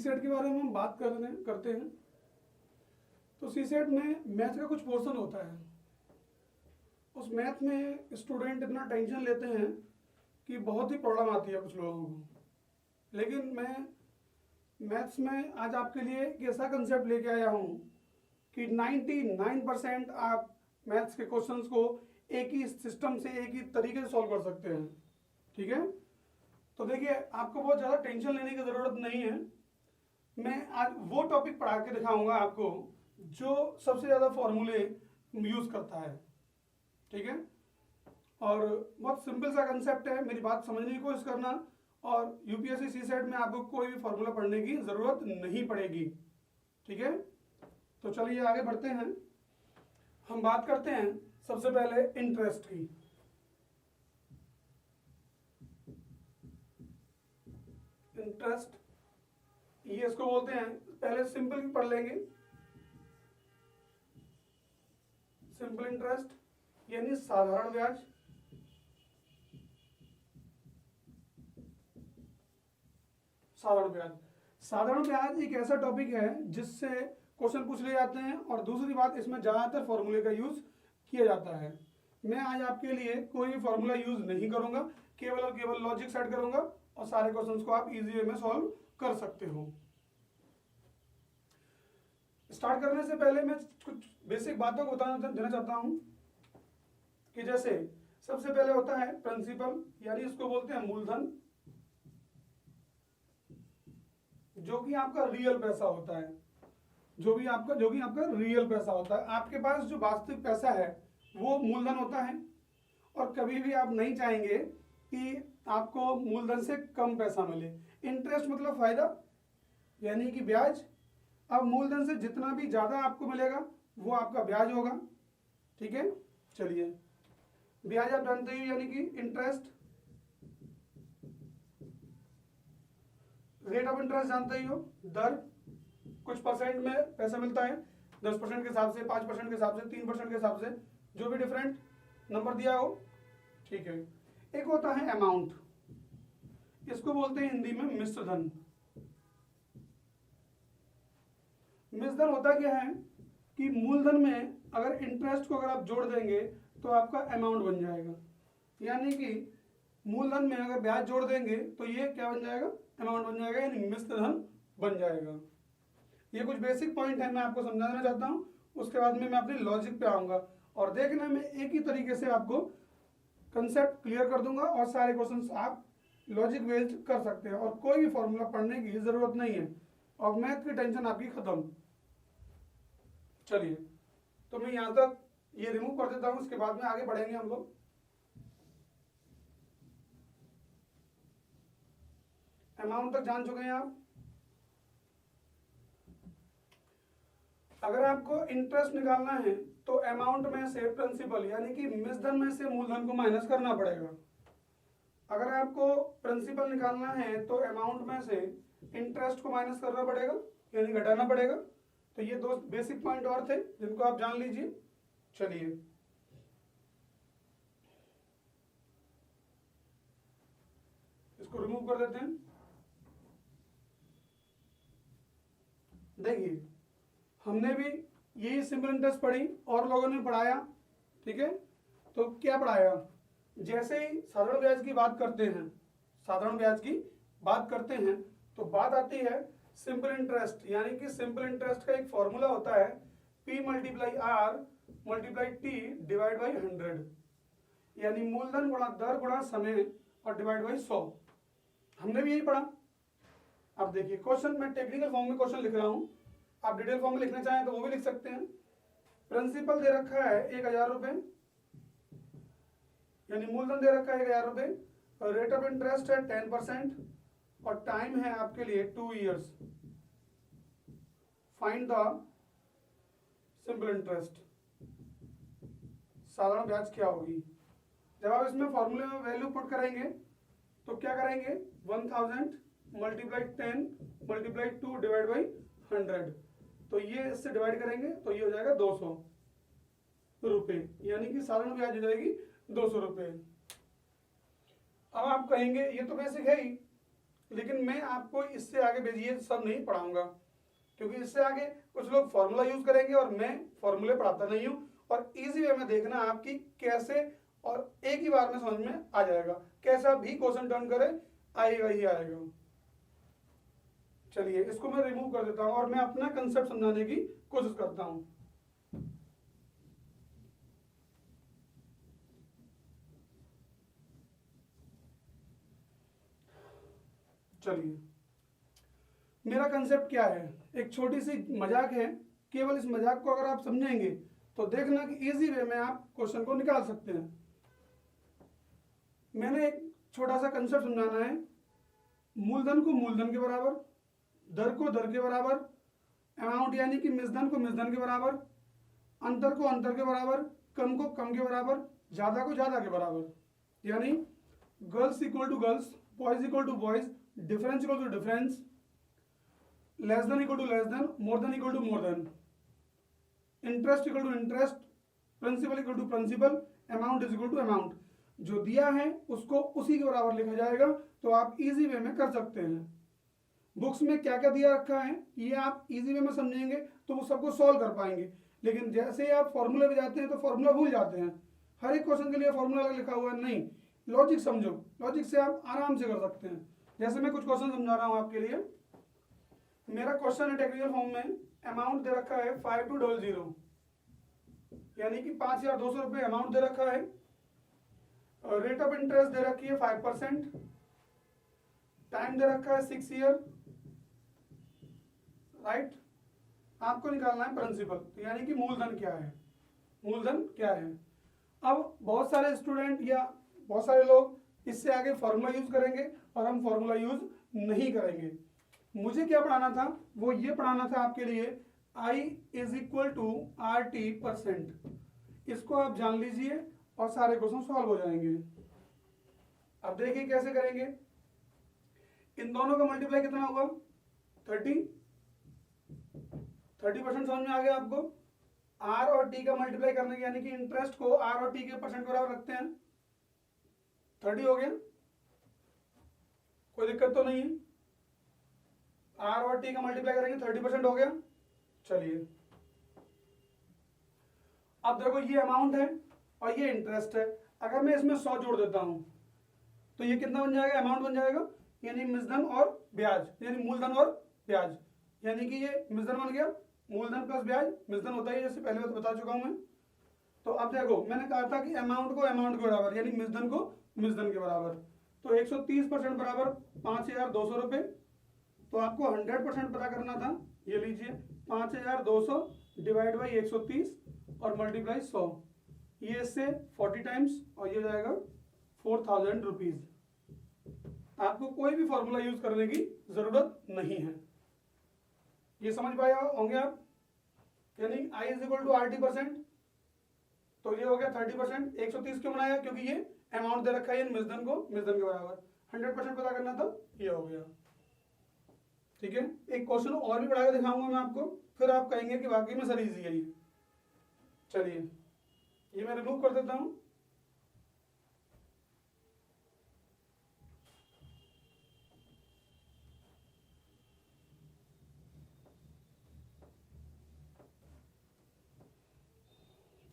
CSAT के बारे में हम बात करते हैं। तो सीसेट में मैथ का कुछ पोर्शन होता है। उस मैथ में स्टूडेंट इतना टेंशन लेते हैं कि बहुत ही प्रॉब्लम आती है कुछ लोगों को। लेकिन मैं मैथ्स में आज आपके लिए एक ऐसा कंसेप्ट लेके आया हूँ कि 99% आप मैथ्स के क्वेश्चंस को एक ही सिस्टम से, एक ही तरीके से सॉल्व कर सकते हैं। ठीक है, तो देखिए आपको बहुत ज़्यादा टेंशन लेने की ज़रूरत नहीं है। मैं आज वो टॉपिक पढ़ा के दिखाऊंगा आपको जो सबसे ज़्यादा फॉर्मूले यूज़ करता है। ठीक है, और बहुत सिंपल सा कंसेप्ट है, मेरी बात समझने की कोशिश करना। और यूपीएससी सीसेट में आपको कोई भी फॉर्मूला पढ़ने की ज़रूरत नहीं पड़ेगी। ठीक है, तो चलिए आगे बढ़ते हैं। हम बात करते हैं सबसे पहले इंटरेस्ट की। इंटरेस्ट ये इसको बोलते हैं, पहले सिंपल पढ़ लेंगे। सिंपल इंटरेस्ट यानी साधारण ब्याज। साधारण ब्याज एक ऐसा टॉपिक है जिससे क्वेश्चन पूछ लिए जाते हैं, और दूसरी बात इसमें ज्यादातर फॉर्मूले का यूज किया जाता है। मैं आज आपके लिए कोई भी फॉर्मूला यूज नहीं करूंगा, केवल और केवल लॉजिक सेट करूंगा और सारे क्वेश्चंस को आप इजी वे में सॉल्व कर सकते हो। स्टार्ट करने से पहले मैं कुछ बेसिक बातों को बता देना चाहता हूं कि जैसे सबसे पहले होता है प्रिंसिपल, यानी इसको बोलते हैं मूलधन, जो कि आपका रियल पैसा होता है। जो कि आपका रियल पैसा होता है। आपके पास जो वास्तविक पैसा है वो मूलधन होता है, और कभी भी आप नहीं चाहेंगे कि आपको मूलधन से कम पैसा मिले। इंटरेस्ट मतलब फायदा, यानी कि ब्याज। अब मूलधन से जितना भी ज्यादा आपको मिलेगा वो आपका ब्याज होगा। ठीक है, चलिए ब्याज आप जानते ही, यानी कि इंटरेस्ट। रेट ऑफ इंटरेस्ट जानते ही हो, दर। कुछ परसेंट में पैसा मिलता है, 10% के हिसाब से, 5% के हिसाब से, 3% के हिसाब से, जो भी डिफरेंट नंबर दिया हो। ठीक है, एक होता है अमाउंट, इसको बोलते हैं हिंदी में मिश्र धन। मिश्र धन होता क्या है कि मूलधन में अगर इंटरेस्ट को अगर आप जोड़ देंगे तो आपका अमाउंट बन जाएगा। यानी कि मूलधन में अगर ब्याज जोड़ देंगे तो ये क्या बन जाएगा, अमाउंट बन जाएगा, यानी मिश्र धन बन जाएगा। ये कुछ बेसिक पॉइंट है, मैं आपको समझाना चाहता हूं। उसके बाद में मैं अपनी लॉजिक पे आऊंगा और देखना मैं एक ही तरीके से आपको कंसेप्ट क्लियर कर दूंगा और सारे क्वेश्चंस आप लॉजिक बेस्ड कर सकते हैं, और कोई भी फॉर्मूला पढ़ने की जरूरत नहीं है, और मैथ की टेंशन आपकी खत्म। चलिए, तो मैं यहां तक ये रिमूव कर देता हूं, उसके बाद में आगे बढ़ेंगे हम लोग। अमाउंट तक जान चुके हैं आप। अगर आपको इंटरेस्ट निकालना है तो अमाउंट में से प्रिंसिपल यानी कि मिश्रधन में से मूलधन को माइनस करना पड़ेगा। अगर आपको प्रिंसिपल निकालना है तो अमाउंट में से इंटरेस्ट को माइनस करना पड़ेगा, यानी घटाना पड़ेगा। तो ये दो बेसिक पॉइंट और थे जिनको आप जान लीजिए। चलिए, इसको रिमूव कर देते हैं। देखिए, हमने भी यही सिंपल इंटरेस्ट पढ़ी और लोगों ने पढ़ाया। ठीक है, तो क्या पढ़ाया, जैसे ही साधारण ब्याज की बात करते हैं तो बात आती है सिंपल इंटरेस्ट, यानी कि सिंपल इंटरेस्ट का एक फॉर्मूला होता है P multiply R multiply T divide by 100, यानी मूलधन गुणा दर गुणा समय और डिवाइड बाई 100। हमने भी यही पढ़ा। अब देखिए क्वेश्चन, मैं टेक्निकल फॉर्म में क्वेश्चन लिख रहा हूं, आप डिटेल फॉर्म में लिखना चाहें तो वो भी लिख सकते हैं। प्रिंसिपल दे रखा है 1000 रुपए, यानी मूलधन दे रखा है 1000 रुपए, रेट ऑफ इंटरेस्ट है 10% और टाइम है आपके लिए 2 years. Find the simple interest, साधारण ब्याज क्या होगी। जब आप इसमें फॉर्मूले में वैल्यू पुट करेंगे तो क्या करेंगे, 1000 मल्टीप्लाई 10 मल्टीप्लाई 2 डिवाइड बाई 100, तो ये इससे डिवाइड करेंगे तो ये हो जाएगा 200 रुपए, यानी कि साधारण ब्याज हो जाएगी 200 रुपए। अब आप कहेंगे ये तो बेसिक है ही, लेकिन मैं आपको इससे आगे भेजिए सब नहीं पढ़ाऊंगा, क्योंकि इससे आगे कुछ लोग फॉर्मूला यूज करेंगे और मैं फॉर्मूले पढ़ाता नहीं हूँ। और इजी वे में देखना आपकी कैसे, और एक ही बार में समझ में आ जाएगा, कैसा भी क्वेश्चन टर्न करे आएगा ही आएगा। चलिए इसको मैं रिमूव कर देता हूं और मैं अपना कंसेप्ट समझाने की कोशिश करता हूं। चलिए मेरा कंसेप्ट क्या है, एक छोटी सी मजाक है, केवल इस मजाक को अगर आप समझेंगे तो देखना कि इजी वे में आप क्वेश्चन को निकाल सकते हैं। मैंने एक छोटा सा कंसेप्ट समझाना है, मूलधन को मूलधन के बराबर, दर को दर के बराबर, अमाउंट यानी कि मिसधन को मिसधन के बराबर, अंतर को अंतर के बराबर, कम को कम के बराबर, ज्यादा को ज्यादा के बराबर। यानी girls equal to girls, boys equal to boys, difference equal to difference, less than equal to less than, more than equal to more than, interest equal to interest, principal equal to principal, amount is equal to amount. जो दिया है उसको उसी के बराबर लिखा जाएगा, तो आप इजी वे में कर सकते हैं। बुक्स में क्या क्या दिया रखा है ये आप इजी वे में समझेंगे तो वो सबको सॉल्व कर पाएंगे, लेकिन जैसे ही आप फॉर्मूले पे जाते हैं तो फॉर्मूला भूल जाते हैं। हर एक क्वेश्चन के लिए फॉर्मूला अलग लिखा हुआ है, नहीं, लॉजिक समझो, लॉजिक से आप आराम से कर सकते हैं। जैसे मैं कुछ क्वेश्चन समझा रहा हूँ आपके लिए। मेरा क्वेश्चन है टेक्निकल फॉर्म में, अमाउंट दे रखा है 5200, यानी कि 5200 रुपये अमाउंट दे रखा है। रेट ऑफ इंटरेस्ट दे रखी है 5%, टाइम दे रखा है 6 ईयर, राइट। आपको निकालना है प्रिंसिपल, यानी कि मूलधन क्या है, मूलधन क्या है। अब बहुत सारे स्टूडेंट या बहुत सारे लोग इससे आगे फॉर्मूला यूज करेंगे और हम फॉर्मूला यूज नहीं करेंगे। मुझे क्या पढ़ाना था, वो ये पढ़ाना था आपके लिए, I is equal to RT%। इसको आप जान लीजिए और सारे क्वेश्चन सॉल्व हो जाएंगे। अब देखिए कैसे करेंगे। इन दोनों का मल्टीप्लाई कितना हुआ, 30% समझ में आ गया आपको। R और T का मल्टीप्लाई करने के, यानी कि इंटरेस्ट को R और T के परसेंट के बराबर रखते हैं, 30 हो गया, कोई दिक्कत तो नहीं है। R और T का मल्टीप्लाई करेंगे 30% हो गया। चलिए अब देखो ये अमाउंट है और ये इंटरेस्ट है। अगर मैं इसमें 100 जोड़ देता हूं तो ये कितना बन जाएगा, अमाउंट बन जाएगा, यानी मिसधन और ब्याज, यानी मूलधन और ब्याज, यानी कि ये मिसधन बन गया, मूलधन प्लस ब्याज मिसधन होता है, जैसे पहले बता चुका हूं मैं। तो अब देखो मैंने कहा था कि अमाउंट को अमाउंट के बराबर, यानी मिसधन को मिसधन के बराबर, तो 130% बराबर 5200 रुपये। तो आपको 100% पता करना था, ये लीजिए 5200 डिवाइड बाई 130 और मल्टीप्लाई 100, ये इससे 40 टाइम्स और ये जाएगा 4000 रुपीज। आपको कोई भी फॉर्मूला यूज करने की जरूरत नहीं है। ये समझ पाए होंगे आप, यानी I is equal to RT%, तो ये हो गया 30%। 130 क्यों बनाया, क्योंकि ये अमाउंट दे रखा है मिसधन को मिसधन के बराबर। 100% पता करना था, ये हो गया, ठीक है। एक क्वेश्चन और भी पढ़ा के दिखाऊंगा मैं आपको, फिर आप कहेंगे कि वाकई में सर इजी है ये। चलिए ये मैं रिमूव कर देता हूं।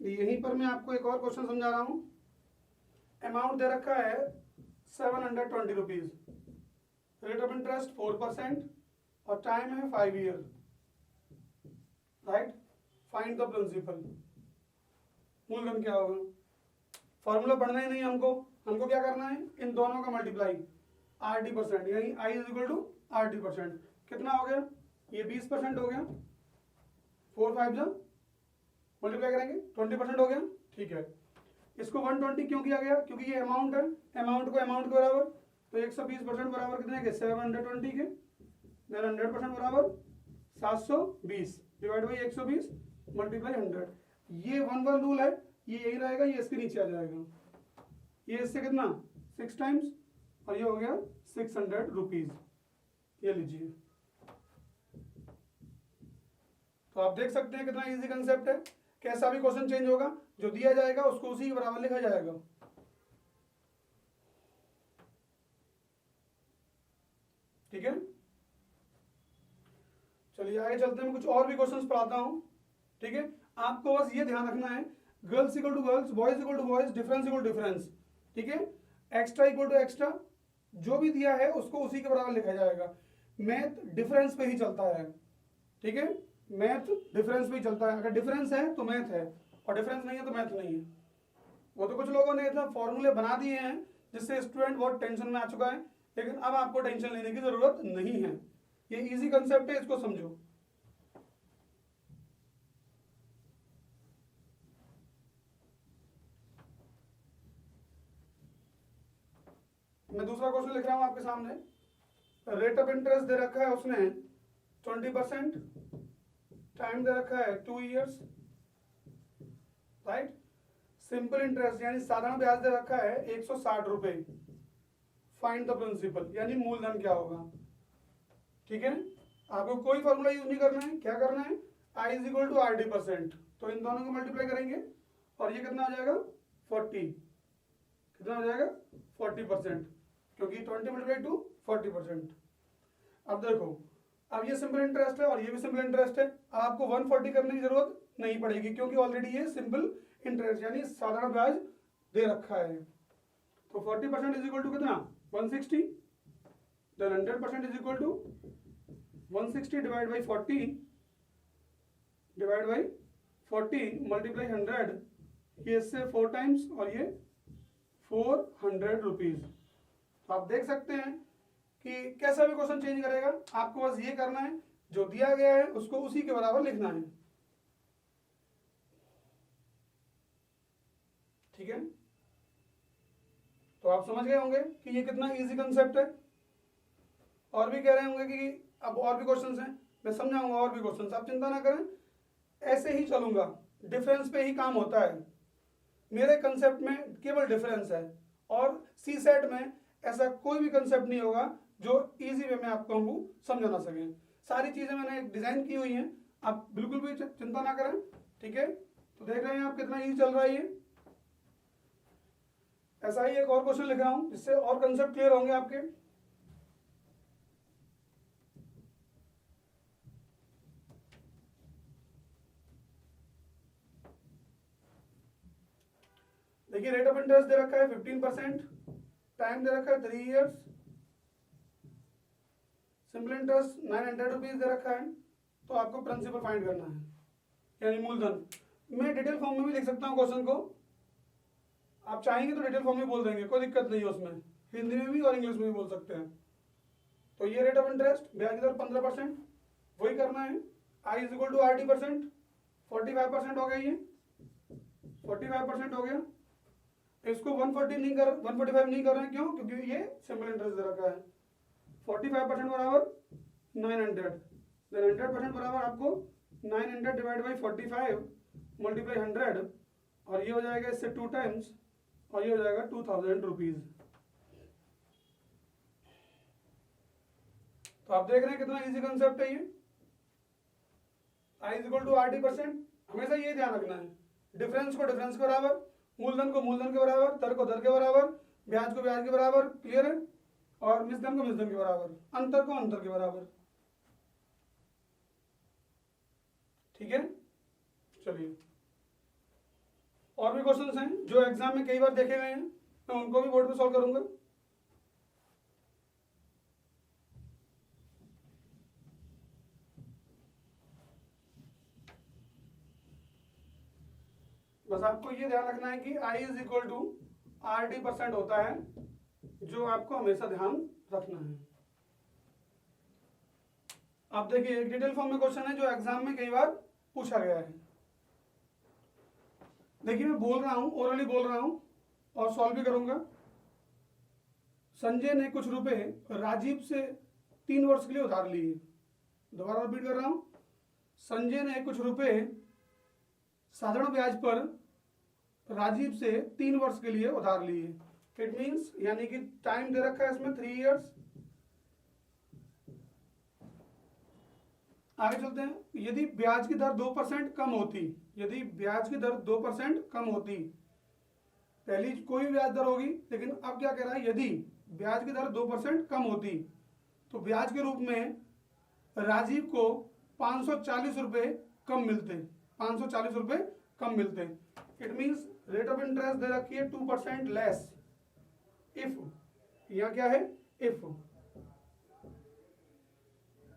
यहीं पर मैं आपको एक और क्वेश्चन समझा रहा हूं। अमाउंट दे रखा है 720 रुपीज, रेट ऑफ इंटरेस्ट 4% और टाइम है 5 year, right. Find the principal, मूलधन क्या होगा। फॉर्मूला पढ़ना ही नहीं हमको क्या करना है, इन दोनों का मल्टीप्लाई RT%, यानी I is equal to RT%। कितना हो गया, ये 20% हो गया, 4 5 जा मल्टीप्लाई करेंगे 20% हो गया, ठीक है। इसको 120 क्यों किया गया, क्योंकि ये अमाउंट है, अमाउंट को अमाउंट के बराबर, तो 120% बराबर कितने के 720 के, देन 100% बराबर 720 डिवाइड बाई 120 मल्टीप्लाई 100। ये 1 रूल है, ये यही रहेगा, ये इसके नीचे आ जाएगा, ये इससे कितना 6 टाइम्स और ये हो गया 600 रुपीज, ये लीजिए। तो आप देख सकते हैं कितना इजी कंसेप्ट है, कैसा भी क्वेश्चन चेंज होगा, जो दिया जाएगा उसको उसी के बराबर लिखा जाएगा। ठीक है, चलिए आगे चलते हैं, मैं कुछ और भी क्वेश्चंस पढ़ाता हूं। ठीक है, आपको बस ये ध्यान रखना है, girls equal to girls, boys equal to boys, difference equal to difference. ठीक है, एक्स्ट्रा इक्वल टू एक्स्ट्रा, जो भी दिया है उसको उसी के बराबर लिखा जाएगा। मैथ डिफरेंस पे ही चलता है। ठीक है, मैथ डिफरेंस पे ही चलता है। अगर डिफरेंस है तो मैथ है, और डिफरेंस नहीं है तो मैथ नहीं है। वो तो कुछ लोगों ने इतना फॉर्मूले बना दिए हैं जिससे स्टूडेंट बहुत टेंशन में आ चुका है, लेकिन अब आपको टेंशन लेने की जरूरत नहीं है। ये इजी कंसेप्ट है, इसको समझो। मैं दूसरा क्वेश्चन लिख रहा हूं आपके सामने। रेट ऑफ इंटरेस्ट दे रखा है उसने 20%, टाइम दे रखा है 2 years, राइट। सिंपल इंटरेस्ट यानी साधारण ब्याज दे रखा है 160 रुपए। फाइंड द प्रिंसिपल यानी मूलधन क्या होगा। ठीक है, आपको कोई फॉर्मूला यूज नहीं करना है, क्या करना है, I is equal to RD%, तो इन दोनों को मल्टीप्लाई करेंगे और ये कितना हो जाएगा 40, कितना हो जाएगा 40%, क्योंकि 20 मल्टीप्लाई टू 40%। अब देखो, अब ये सिंपल इंटरेस्ट है और ये भी सिंपल इंटरेस्ट है। अब आपको 140 करने की जरूरत नहीं पड़ेगी, क्योंकि ऑलरेडी ये सिंपल इंटरेस्ट यानी साधारण ब्याज दे रखा है। तो 40% इज इक्वल टू कितना 160, then 100% is equal to 160 divide by 40 divide by 40 multiply 100, ये इससे 4 टाइम्स और ये 400 रुपीज। तो आप देख सकते हैं कि कैसा भी क्वेश्चन चेंज करेगा, आपको बस ये करना है, जो दिया गया है उसको उसी के बराबर लिखना है। ठीक है, तो आप समझ गए होंगे कि ये कितना इजी कंसेप्ट है। और भी कह रहे होंगे कि अब और भी क्वेश्चंस हैं, मैं समझाऊंगा और भी क्वेश्चंस, आप चिंता ना करें, ऐसे ही चलूंगा। डिफरेंस पे ही काम होता है, मेरे कंसेप्ट में केवल डिफरेंस है, और सी सेट में ऐसा कोई भी कंसेप्ट नहीं होगा जो इजी वे में आपको हम समझा ना सके। सारी चीजें मैंने डिजाइन की हुई हैं, आप बिल्कुल भी चिंता ना करें। ठीक है, तो देख रहे हैं आप कितना इजी चल रहा है ये। ऐसा ही एक और क्वेश्चन लिख रहा हूं जिससे और कंसेप्ट क्लियर होंगे आपके। देखिए, रेट ऑफ इंटरेस्ट दे रखा है 15%, टाइम दे रखा है 3 years, सिंपल इंटरेस्ट 900 रुपीज दे रखा है। तो आपको प्रिंसिपल फाइंड करना है यानी मूलधन। मैं डिटेल फॉर्म में भी लिख सकता हूं क्वेश्चन को, आप चाहेंगे तो डिटेल फॉर्म में बोल देंगे, कोई दिक्कत नहीं है उसमें, हिंदी में भी और इंग्लिश में भी बोल सकते हैं। तो ये रेट ऑफ इंटरेस्ट, ब्याज दर 15%, वही करना है। I is equal to RD%, 45% हो गया, ये 45% हो गया। इसको 145 नहीं कर रहे हैं, क्यों, क्योंकि ये सिंपल इंटरेस्ट दे रखा है। 45% बराबर 900, देन 100% बराबर आपको 900 डिवाइड बाई 45 मल्टीप्लाई 100, और ये हो जाएगा इससे 2 टाइम्स, और ये हो जाएगा 2000 रुपीज। तो आप देख रहे हैं कितना इजी कंसेप्ट है ये। I is equal to RD%, हमेशा ये ध्यान रखना है, डिफरेंस को डिफरेंस के बराबर, मूलधन को मूलधन के बराबर, दर को दर के बराबर, ब्याज को ब्याज के बराबर, क्लियर है, और मिश्रधन को मिश्रधन के बराबर, अंतर को अंतर के बराबर। ठीक है, चलिए और भी क्वेश्चंस हैं जो एग्जाम में कई बार देखे गए हैं, मैं उनको भी बोर्ड पे सॉल्व करूंगा। बस आपको ये ध्यान रखना है कि I is equal to RD% होता है, जो आपको हमेशा ध्यान रखना है। आप देखिए, एक डिटेल फॉर्म में क्वेश्चन है जो एग्जाम में कई बार पूछा गया है। देखिए, मैं बोल रहा हूं, ओरली बोल रहा हूं और सॉल्व भी करूंगा। संजय ने कुछ रुपए राजीव से 3 वर्ष के लिए उधार लिए। दोबारा रिपीट कर रहा हूं, संजय ने कुछ रुपए साधारण ब्याज पर राजीव से 3 वर्ष के लिए उधार लिए। इट मीन्स यानी कि टाइम दे रखा है इसमें 3 years। आगे चलते हैं। यदि ब्याज की दर 2% कम होती, यदि ब्याज की दर 2% कम होती, पहली कोई ब्याज दर होगी, लेकिन अब क्या कह रहा है, यदि ब्याज की दर 2% कम होती तो ब्याज के रूप में राजीव को 540 रुपये कम मिलते, 540 रुपये कम मिलते। It means rate of interest दे रखी है 2% लेस इफ, यहाँ क्या है इफ,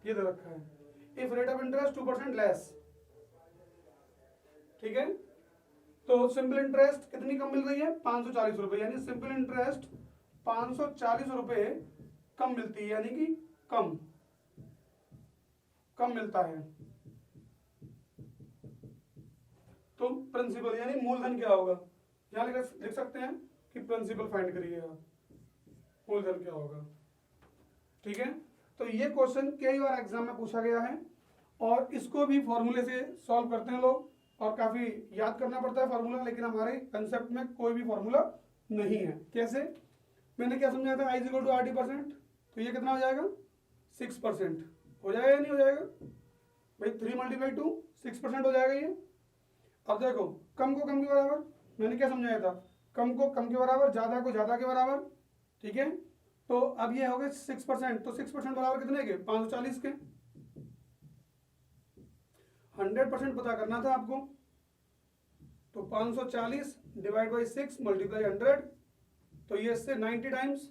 ये दे रखा है if rate of interest 2% less, ठीक है। तो सिंपल इंटरेस्ट कितनी कम मिल रही है 540 रुपये, यानी सिंपल इंटरेस्ट 540 रुपये कम मिलती है, यानी कि कम मिलता है। तो प्रिंसिपल यानी मूलधन क्या होगा, यहां लिख सकते हैं कि प्रिंसिपल फाइंड करिए आप, मूलधन क्या होगा, ठीक है। तो ये क्वेश्चन कई बार एग्जाम में पूछा गया है और इसको भी फॉर्मूले से सॉल्व करते हैं लोग, और काफी याद करना पड़ता है फार्मूला, लेकिन हमारे कंसेप्ट में कोई भी फार्मूला नहीं है। कैसे, मैंने क्या समझाया था, I = RT%, तो ये कितना हो जाएगा 6% हो जाएगा या नहीं हो जाएगा भाई, 3 × 2 6% हो जाएगा ये। अब देखो कम को कम के बराबर, मैंने क्या समझाया था, कम को कम के बराबर, ज्यादा को ज्यादा के बराबर, ठीक है। तो अब ये हो गए 6%, तो 6% बराबर कितने के 540 के। 100% पता करना था आपको, तो 540 / 6 × 100, तो ये इससे 90 टाइम्स,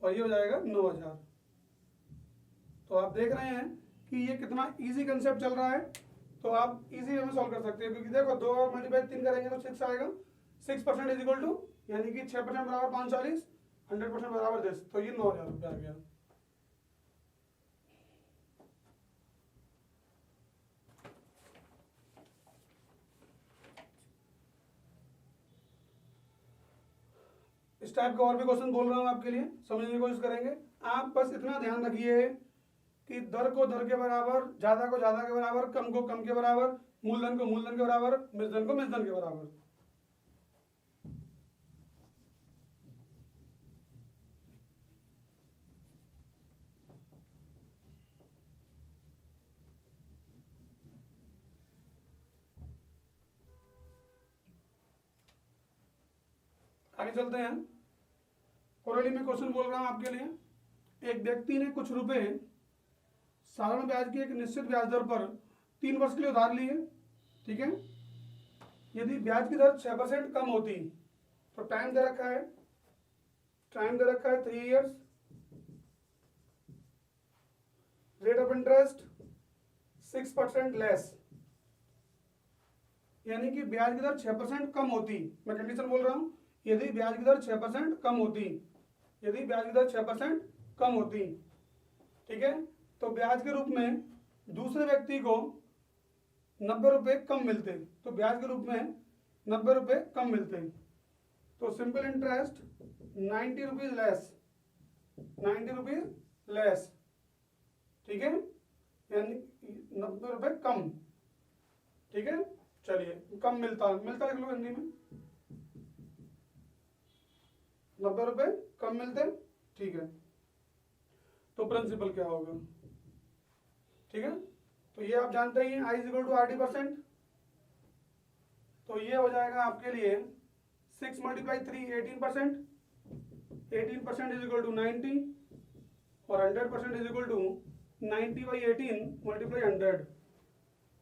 और ये हो जाएगा 9000। तो आप देख रहे हैं कि ये कितना इजी कंसेप्ट चल रहा है, तो आप इजी वे में सॉल्व कर सकते हैं, क्योंकि देखो 2 और × 3 करेंगे तो 6 आएगा। 6% = यानी कि 6% बराबर 540, 100% बराबर 10, तो ये 9000 रुपये आ गया। इस टाइप का और भी क्वेश्चन बोल रहा हूं आपके लिए, समझने की कोशिश करेंगे। आप बस इतना ध्यान रखिए कि दर को दर के बराबर, ज्यादा को ज्यादा के बराबर, कम को कम के बराबर, मूलधन को मूलधन के बराबर, मिश्रधन को मिश्रधन के बराबर। आगे चलते हैं। कोरली में क्वेश्चन बोल रहा हूं आपके लिए। एक व्यक्ति ने कुछ रुपए साधारण ब्याज की एक निश्चित ब्याज दर पर 3 वर्ष के लिए उधार लिए, ठीक है। यदि ब्याज की दर 6% कम होती, तो टाइम दे रखा है, 3 years, rate of interest 6% less, यानी कि ब्याज की दर 6% कम होती। मैं कंडीशन बोल रहा हूं, यदि ब्याज की दर 6% कम होती, यदि ब्याज की दर 6% कम होती, ठीक है, तो ब्याज के रूप में दूसरे व्यक्ति को 90 रुपये कम मिलते, तो ब्याज के रूप में 90 रुपये कम मिलते। तो simple interest 90 rupees less, 90 rupees less, ठीक है, यानी 90 रुपये कम, ठीक है। चलिए कम मिलता लिख लो हिंदी में, 90 रुपये कम मिलते, ठीक है। तो प्रिंसिपल क्या होगा, ठीक है। तो ये आप जानते ही हैं, I = RT%, तो ये हो जाएगा आपके लिए 6 × 3 18%, 18% = 90, और 100% = 90/18 × 100।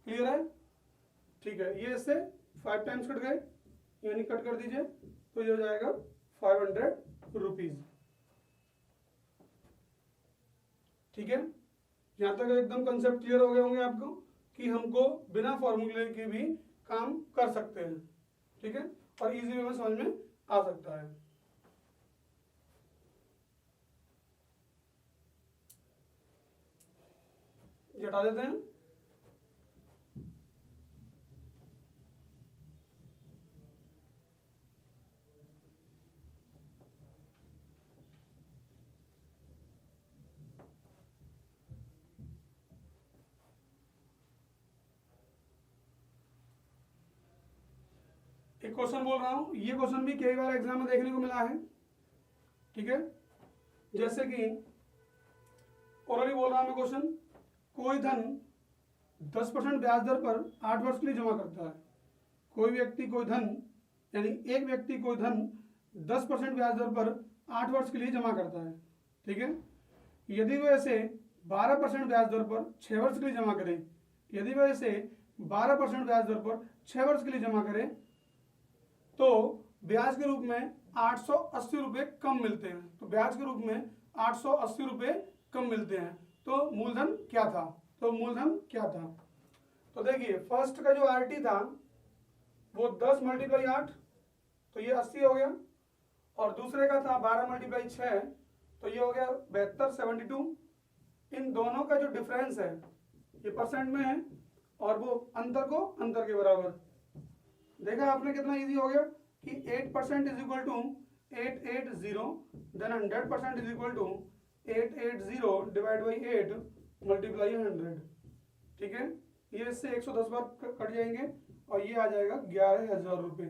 क्लियर है, ठीक है। ये इससे 5 टाइम्स कट गए, यानी कट कर दीजिए, तो ये हो जाएगा 500 रुपीज, ठीक है। यहां तक एकदम कंसेप्ट क्लियर हो गए होंगे आपको कि हमको बिना फॉर्मूले के भी काम कर सकते हैं, ठीक है, और इजी वे में समझ में आ सकता है। ये हटा देते हैं। एक क्वेश्चन बोल रहा हूं, ये क्वेश्चन भी कई बार एग्जाम में देखने को मिला है, ठीक है। जैसे कि ओरली बोल रहा हूं मैं क्वेश्चन, कोई धन 10% ब्याज दर पर 8 वर्ष के लिए जमा करता है। कोई व्यक्ति कोई धन, यानी एक व्यक्ति कोई धन 10% ब्याज दर पर 8 वर्ष के लिए जमा करता है, ठीक है। यदि वह इसे 12% ब्याज दर पर 6 वर्ष के लिए जमा करें, यदि वह इसे 12% ब्याज दर पर 6 वर्ष के लिए जमा करें तो ब्याज के रूप में 880 रुपये कम मिलते हैं। तो ब्याज के रूप में 880 रुपये कम मिलते हैं। तो मूलधन क्या था? तो देखिए फर्स्ट का जो आरटी था वो 10 × 8 तो ये 80 हो गया, और दूसरे का था 12 × 6 तो ये हो गया 72 72। इन दोनों का जो डिफरेंस है ये परसेंट में है और वो अंतर को अंतर के बराबर। देखा आपने कितना इजी हो गया कि 8% is equal to 880, then 100% is equal to 880 divide by 8 multiply 100। ठीक है, ये इससे 110 बार कट जाएंगे और ये आ जाएगा 11,000 रुपये।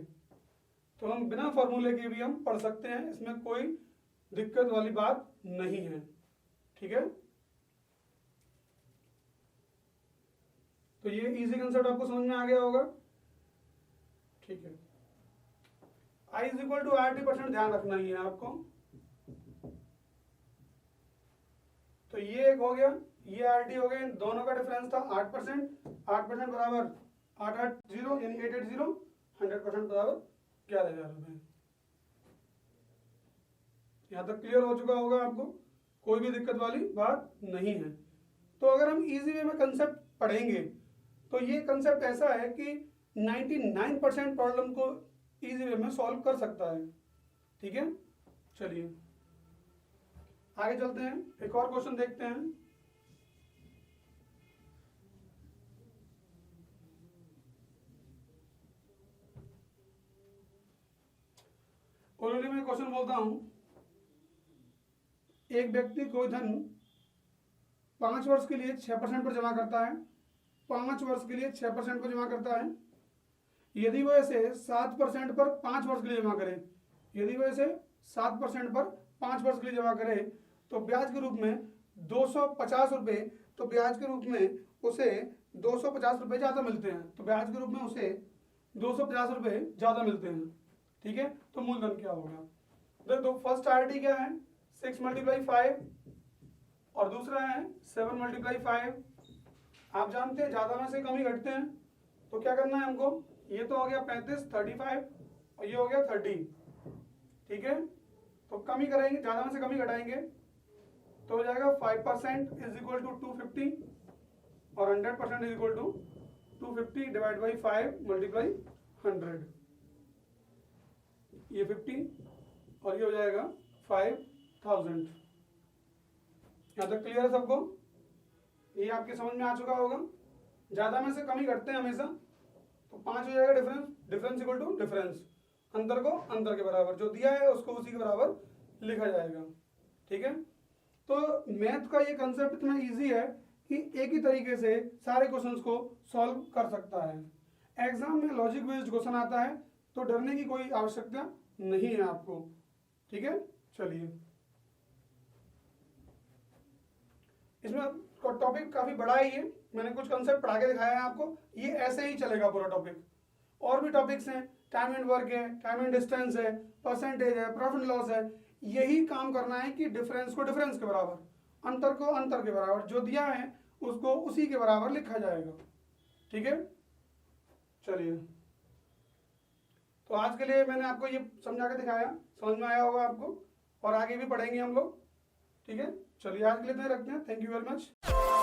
तो हम बिना फॉर्मूले के भी हम पढ़ सकते हैं, इसमें कोई दिक्कत वाली बात नहीं है। ठीक है, तो ये इजी कंसेप्ट आपको समझ में आ गया होगा। ठीक है, I is equal to RT% ध्यान रखना ही है आपको। तो ये एक हो गया, ये RT हो गया, इन दोनों का डिफरेंस था 8%। 8% बराबर 880 यानी 880, 100% बराबर 11,000 रुपये। यहां तक क्लियर हो चुका होगा आपको, कोई भी दिक्कत वाली बात नहीं है। तो अगर हम इजी वे में कंसेप्ट पढ़ेंगे तो ये कंसेप्ट ऐसा है कि 99% प्रॉब्लम को इजी वे में सॉल्व कर सकता है। ठीक है, चलिए आगे चलते हैं, एक और क्वेश्चन देखते हैं। ऑलरेडी मैं क्वेश्चन बोलता हूं, एक व्यक्ति कोई धन 5 वर्ष के लिए 6% पर जमा करता है, 5 वर्ष के लिए 6% पर जमा करता है। यदि वह इसे 7% पर 5 वर्ष के लिए जमा करे, यदि वह इसे 7% पर 5 वर्ष के लिए जमा करे तो ब्याज के रूप में 250 रुपये, तो ब्याज के रूप में उसे 250 रुपये ज़्यादा मिलते हैं। तो ब्याज के रूप में उसे 250 रुपये ज़्यादा मिलते हैं। ठीक है, तो मूलधन क्या होगा? तो फर्स्ट आरटी क्या है? 6 × 5 और दूसरा है 7 × 5। आप जानते हैं ज़्यादा में से कम ही घटते हैं, तो क्या करना है हमको? ये तो हो गया 35 35 और ये हो गया 30। ठीक है, तो कम ही करेंगे, ज़्यादा में से कम ही घटाएंगे, तो हो जाएगा 5% इज इक्वल टू 250 और 100% is equal to 250 divide by 5 multiply 100। ये 50 और ये हो जाएगा 5000। यहाँ तक क्लियर है सबको? ये आपके समझ में आ चुका होगा। ज़्यादा में से कम ही घटते हैं हमेशा, तो 5 हो जाएगा difference, difference equal to difference, अंतर को अंतर के बराबर, जो दिया है उसको उसी के बराबर लिखा जाएगा। ठीक है, तो मैथ का ये कंसेप्ट इतना इजी है कि एक ही तरीके से सारे क्वेश्चंस को सॉल्व कर सकता है। एग्जाम में लॉजिक बेस्ड क्वेश्चन आता है तो डरने की कोई आवश्यकता नहीं है आपको। ठीक है, चलिए इसमें टॉपिक काफी बड़ा ही है, मैंने कुछ कंसेप्ट पढ़ा के दिखाया है आपको, ये ऐसे ही चलेगा पूरा टॉपिक। और भी टॉपिक्स हैं, टाइम एंड वर्क है, टाइम एंड डिस्टेंस है, परसेंटेज है, प्रॉफिट लॉस है। यही काम करना है कि डिफरेंस को डिफरेंस के बराबर, अंतर को अंतर के बराबर, जो दिया है उसको उसी के बराबर लिखा जाएगा। ठीक है, चलिए तो आज के लिए मैंने आपको ये समझा के दिखाया, समझ में आया होगा आपको, और आगे भी पढ़ेंगे हम लोग। ठीक है, चलिए आज के लिए इतना ही रखते हैं। Thank you very much.